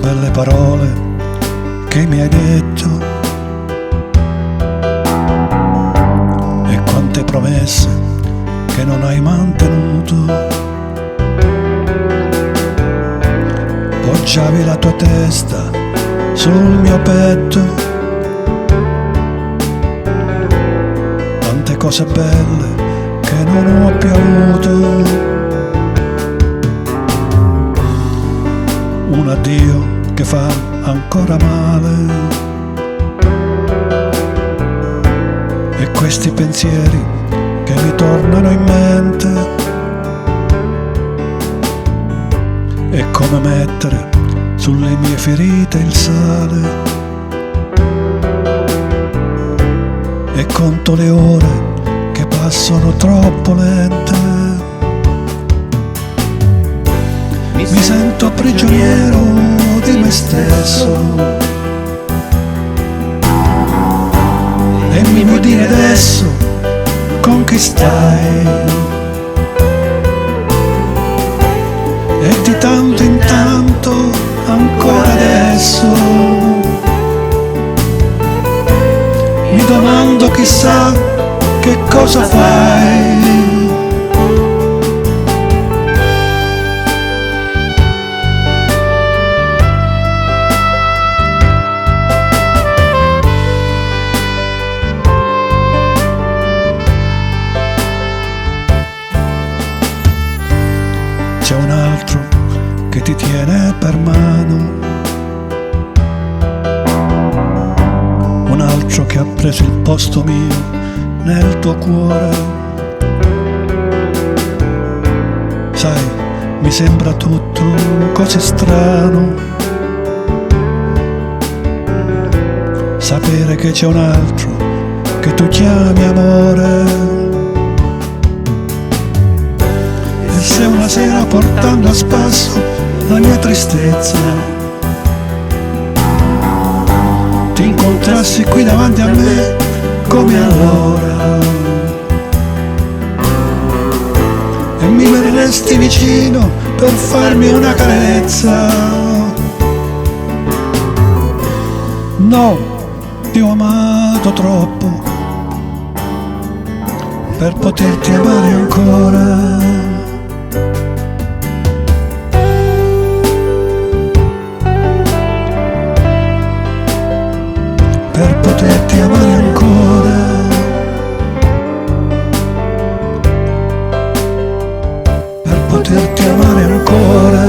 belle parole che mi hai detto e quante promesse che non hai mantenuto. Poggiavi la tua testa sul mio petto, tante cose belle che non ho più avuto. Un addio che fa ancora male e questi pensieri che mi tornano in mente. È come mettere sulle mie ferite il sale e conto le ore che passano troppo lente. Mi sento prigioniero di me stesso e mi vuoi dire adesso con chi stai? E di tanto in tanto ancora adesso mi domando chissà che cosa fai. C'è un altro che ti tiene per mano, un altro che ha preso il posto mio nel tuo cuore. Sai, mi sembra tutto così strano sapere che c'è un altro che tu chiami amore. Se una sera portando a spasso la mia tristezza ti incontrassi qui davanti a me come allora e mi verresti vicino per farmi una carezza. No, ti ho amato troppo per poterti amare ancora. Per poterti amare ancora, per poterti amare ancora.